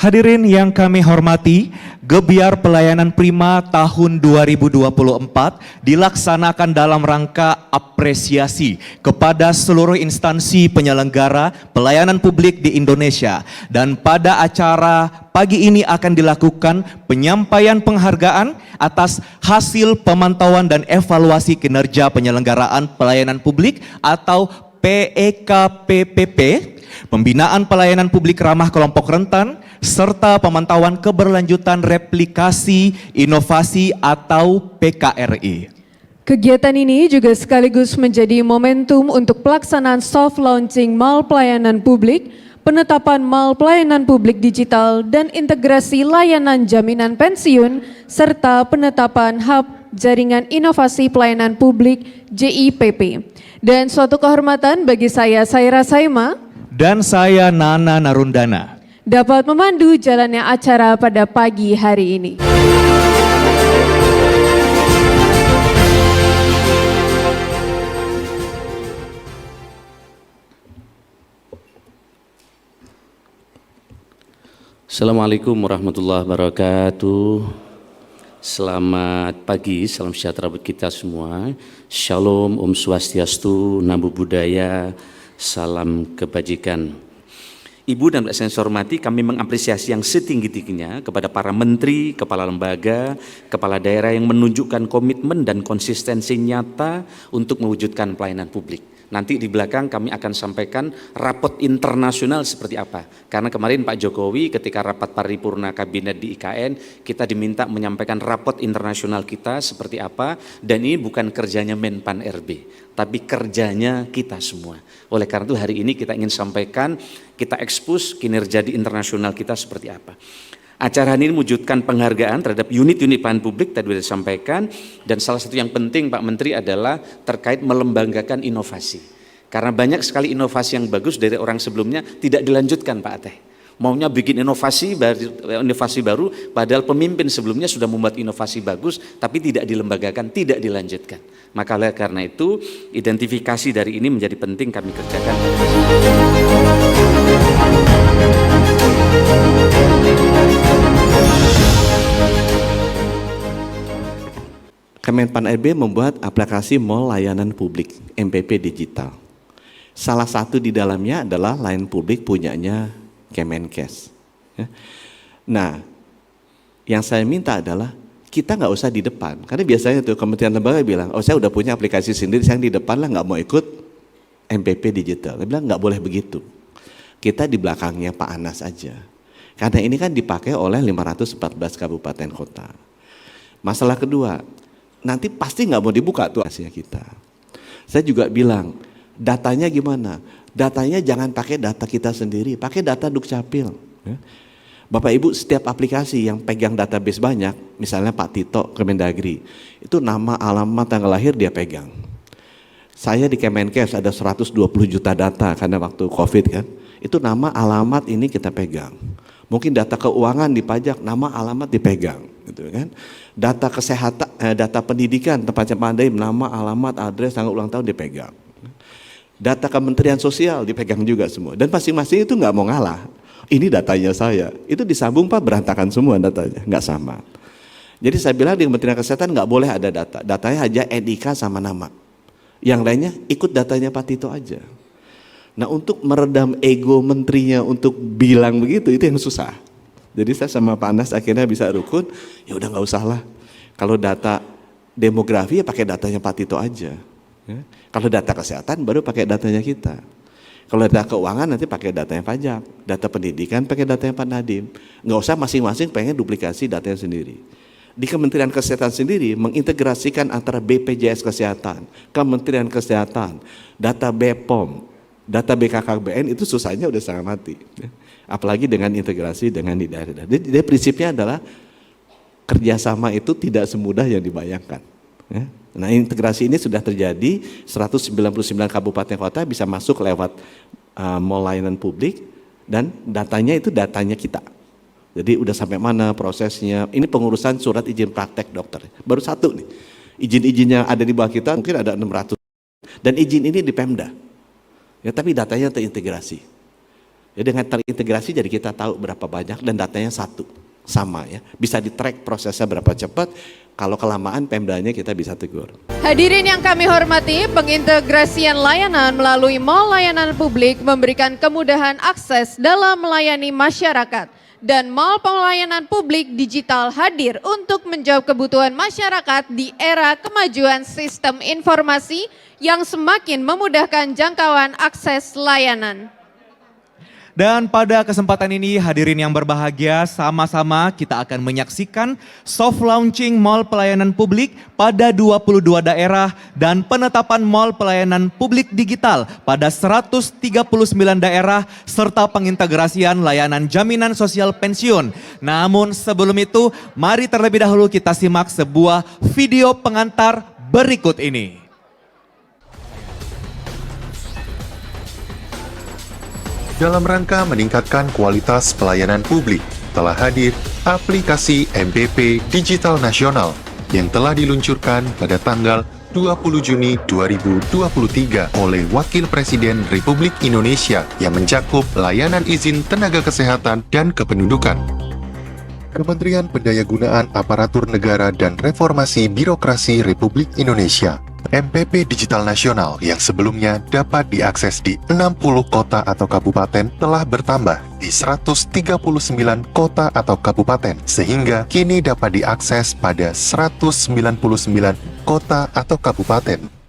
Hadirin yang kami hormati, Gebiar Pelayanan Prima tahun 2024 dilaksanakan dalam rangka apresiasi kepada seluruh instansi penyelenggara pelayanan publik di Indonesia. Dan pada acara pagi ini akan dilakukan penyampaian penghargaan atas hasil pemantauan dan evaluasi kinerja penyelenggaraan pelayanan publik atau PEKPPP, pembinaan pelayanan publik ramah kelompok rentan, serta pemantauan keberlanjutan replikasi inovasi atau PKRI. Kegiatan ini juga sekaligus menjadi momentum untuk pelaksanaan soft launching Mall Pelayanan Publik, penetapan Mall Pelayanan Publik Digital, dan integrasi layanan jaminan pensiun, serta penetapan Hub Jaringan Inovasi Pelayanan Publik JIPP. Dan suatu kehormatan bagi saya, Saira Saima, dan saya Nana Narundana, dapat memandu jalannya acara pada pagi hari ini. Assalamualaikum warahmatullahi wabarakatuh. Selamat pagi, salam sejahtera buat kita semua. Shalom, Om Swastiastu, Namo Buddhaya, salam kebajikan. Ibu dan Bapak yang saya hormati, kami mengapresiasi yang setinggi-tingginya kepada para menteri, kepala lembaga, kepala daerah yang menunjukkan komitmen dan konsistensi nyata untuk mewujudkan pelayanan publik. Nanti di belakang kami akan sampaikan rapot internasional seperti apa. Karena kemarin Pak Jokowi ketika rapat paripurna kabinet di IKN, kita diminta menyampaikan rapot internasional kita seperti apa. Dan ini bukan kerjanya Menpan RB, tapi kerjanya kita semua. Oleh karena itu hari ini kita ingin sampaikan, kita ekspos kinerja di internasional kita seperti apa. Acara ini mewujudkan penghargaan terhadap unit-unit pelayanan publik tadi sudah disampaikan, dan salah satu yang penting Pak Menteri adalah terkait melembanggakan inovasi. Karena banyak sekali inovasi yang bagus dari orang sebelumnya tidak dilanjutkan Pak Ateh. Maunya bikin inovasi baru, padahal pemimpin sebelumnya sudah membuat inovasi bagus tapi tidak dilembagakan, tidak dilanjutkan. Maka oleh karena itu identifikasi dari ini menjadi penting kami kerjakan. Kemenpan RB membuat aplikasi Mall Layanan Publik MPP Digital. Salah satu di dalamnya adalah layanan publik punyanya Kemenkes. Nah, yang saya minta adalah kita nggak usah di depan, karena biasanya tuh kementerian lembaga bilang, oh saya udah punya aplikasi sendiri, saya di depan lah nggak mau ikut MPP Digital. Dia bilang nggak boleh begitu. Kita di belakangnya Pak Anas aja. Karena ini kan dipakai oleh 514 kabupaten kota. Masalah kedua, nanti pasti nggak mau dibuka tuh hasilnya kita. Saya juga bilang, datanya gimana? Datanya jangan pakai data kita sendiri, pakai data Dukcapil. Bapak Ibu, setiap aplikasi yang pegang database banyak, misalnya Pak Tito Kemendagri, itu nama, alamat, tanggal lahir dia pegang. Saya di Kemenkes ada 120 juta data karena waktu COVID kan, itu nama, alamat ini kita pegang. Mungkin data keuangan di pajak, nama, alamat dipegang, gitu kan. Data kesehatan, data pendidikan, tempatnya pandai, nama, alamat, address, tanggal ulang tahun dipegang. Data Kementerian Sosial dipegang juga semua. Dan masing-masing itu nggak mau ngalah. Ini datanya saya, itu disambung Pak berantakan semua datanya, nggak sama. Jadi saya bilang di Kementerian Kesehatan nggak boleh ada data, datanya aja NIK sama nama. Yang lainnya ikut datanya Pak Tito aja. Nah untuk meredam ego menterinya untuk bilang begitu, itu yang susah. Jadi saya sama Pak Anas akhirnya bisa rukun, ya udah nggak usah lah. Kalau data demografi ya pakai datanya Pak Tito aja. Ya. Kalau data kesehatan baru pakai datanya kita. Kalau data keuangan nanti pakai datanya pajak, data pendidikan pakai datanya Pak Nadiem. Nggak usah masing-masing pengen duplikasi datanya sendiri. Di Kementerian Kesehatan sendiri mengintegrasikan antara BPJS Kesehatan, Kementerian Kesehatan, data BPOM, data BKKBN itu susahnya udah setengah mati. Apalagi dengan integrasi dengan di daerah. Jadi prinsipnya adalah kerjasama itu tidak semudah yang dibayangkan. Nah integrasi ini sudah terjadi, 199 kabupaten kota bisa masuk lewat mall layanan publik dan datanya itu datanya kita. Jadi udah sampai mana prosesnya, ini pengurusan surat izin praktek dokter, baru satu nih. Izin-izin yang ada di bawah kita mungkin ada 600 dan izin ini di Pemda, ya, tapi datanya terintegrasi. Ya, dengan terintegrasi jadi kita tahu berapa banyak dan datanya satu, sama ya. Bisa di-track prosesnya berapa cepat, kalau kelamaan Pemdanya kita bisa tegur. Hadirin yang kami hormati, pengintegrasian layanan melalui Mall Layanan Publik memberikan kemudahan akses dalam melayani masyarakat. Dan Mall Pelayanan Publik Digital hadir untuk menjawab kebutuhan masyarakat di era kemajuan sistem informasi yang semakin memudahkan jangkauan akses layanan. Dan pada kesempatan ini hadirin yang berbahagia, sama-sama kita akan menyaksikan soft launching Mall Pelayanan Publik pada 22 daerah dan penetapan Mall Pelayanan Publik Digital pada 139 daerah serta pengintegrasian layanan jaminan sosial pensiun. Namun sebelum itu, mari terlebih dahulu kita simak sebuah video pengantar berikut ini. Dalam rangka meningkatkan kualitas pelayanan publik, telah hadir aplikasi MPP Digital Nasional yang telah diluncurkan pada tanggal 20 Juni 2023 oleh Wakil Presiden Republik Indonesia yang mencakup layanan izin tenaga kesehatan dan kependudukan. Kementerian Pendayagunaan Aparatur Negara dan Reformasi Birokrasi Republik Indonesia MPP Digital Nasional yang sebelumnya dapat diakses di 60 kota atau kabupaten telah bertambah di 139 kota atau kabupaten, sehingga kini dapat diakses pada 199 kota atau kabupaten.